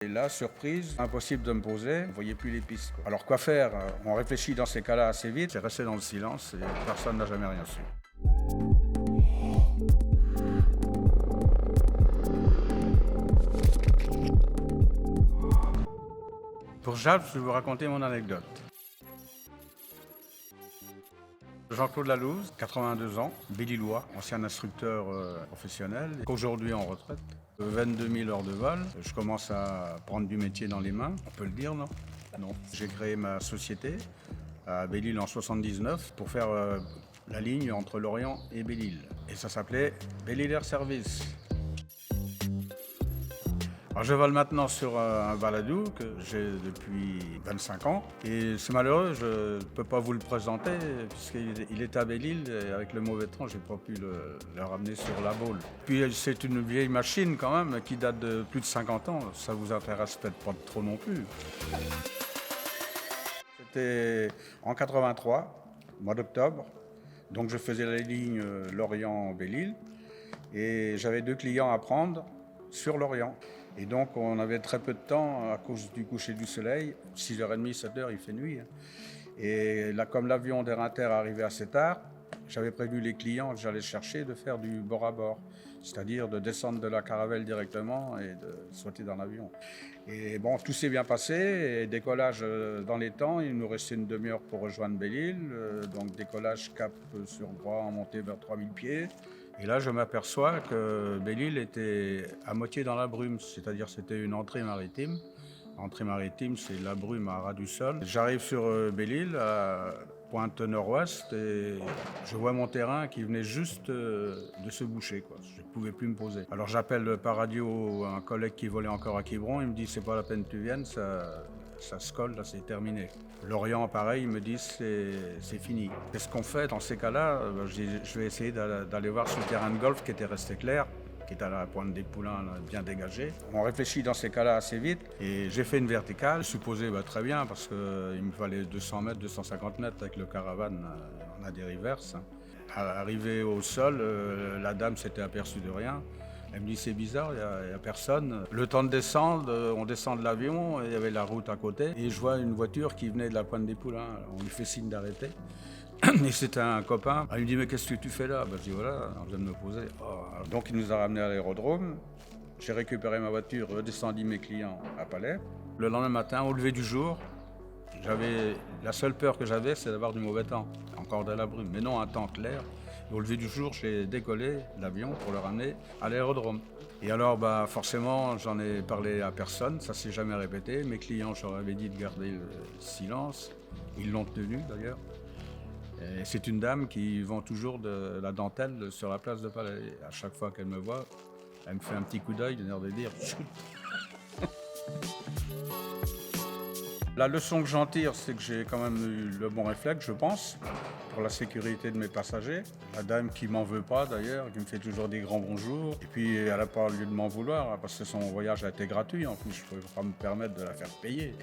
Et là, surprise, impossible de me poser, on ne voyait plus les pistes, quoi. Alors quoi faire? On réfléchit dans ces cas-là assez vite, c'est resté dans le silence et personne n'a jamais rien su. Pour Jacques, je vais vous raconter mon anecdote. Jean-Claude Lalouse, 82 ans, Belle-Îlois, ancien instructeur professionnel, aujourd'hui en retraite. 22 000 heures de vol, je commence à prendre du métier dans les mains, on peut le dire, non? Non. J'ai créé ma société à Belle-Île en 79 pour faire la ligne entre Lorient et Belle-Île. Et ça s'appelait Belle-Île Air Service. Alors je vole maintenant sur un baladou que j'ai depuis 25 ans et c'est malheureux, je ne peux pas vous le présenter puisqu'il est à Belle-Île et avec le mauvais temps, je n'ai pas pu le ramener sur la Baule. Puis c'est une vieille machine quand même qui date de plus de 50 ans, ça vous intéresse peut-être pas trop non plus. C'était en 83, mois d'octobre, donc je faisais la ligne Lorient-Belle-Île et j'avais 2 clients à prendre sur Lorient. Et donc on avait très peu de temps à cause du coucher du soleil, 6h30, 7h, il fait nuit. Et là, comme l'avion d'Air Inter arrivait assez tard, j'avais prévenu les clients que j'allais chercher de faire du bord à bord, c'est-à-dire de descendre de la caravelle directement et de sauter dans l'avion. Et bon, tout s'est bien passé, et décollage dans les temps, il nous restait une demi-heure pour rejoindre Belle-Île, donc décollage cap sur droit en montée vers 3000 pieds. Et là, je m'aperçois que Belle-Île était à moitié dans la brume, c'est-à-dire c'était une entrée maritime. Entrée maritime, c'est la brume à ras du sol. J'arrive sur Belle-Île, à pointe nord-ouest, et je vois mon terrain qui venait juste de se boucher, quoi. Je ne pouvais plus me poser. Alors j'appelle par radio un collègue qui volait encore à Quiberon, il me dit c'est pas la peine que tu viennes, ça se colle, là c'est terminé. Lorient, pareil, ils me disent c'est fini. Qu'est-ce qu'on fait dans ces cas-là? Je vais essayer d'aller voir sur le terrain de golf qui était resté clair, qui est à la pointe des Poulains, là, bien dégagé. On réfléchit dans ces cas-là assez vite et j'ai fait une verticale. Je supposais très bien parce qu'il me fallait 200 mètres, 250 mètres avec le caravane, on a des reverses. Arrivé au sol, la dame s'était aperçue de rien. Elle me dit c'est bizarre, il n'y a personne. Le temps de descendre, on descend de l'avion, il y avait la route à côté. Et je vois une voiture qui venait de la pointe des Poulains. On lui fait signe d'arrêter. Et c'était un copain. Il me dit mais qu'est-ce que tu fais là? Je dis voilà, on vient de me poser. Oh. Donc il nous a ramenés à l'aérodrome. J'ai récupéré ma voiture, redescendu mes clients à Palais. Le lendemain matin, au lever du jour, la seule peur que j'avais, c'est d'avoir du mauvais temps, encore de la brume, mais non un temps clair. Et au lever du jour, j'ai décollé l'avion pour le ramener à l'aérodrome. Et alors, forcément, j'en ai parlé à personne, ça s'est jamais répété. Mes clients, je leur avais dit de garder le silence. Ils l'ont tenu d'ailleurs. Et c'est une dame qui vend toujours de la dentelle sur la place de Palais. Et à chaque fois qu'elle me voit, elle me fait un petit coup d'œil, de l'air de dire chut. La leçon que j'en tire, c'est que j'ai quand même eu le bon réflexe, je pense, pour la sécurité de mes passagers. La dame qui m'en veut pas d'ailleurs, qui me fait toujours des grands bonjours. Et puis elle n'a pas lieu de m'en vouloir, parce que son voyage a été gratuit. En plus, je ne pouvais pas me permettre de la faire payer.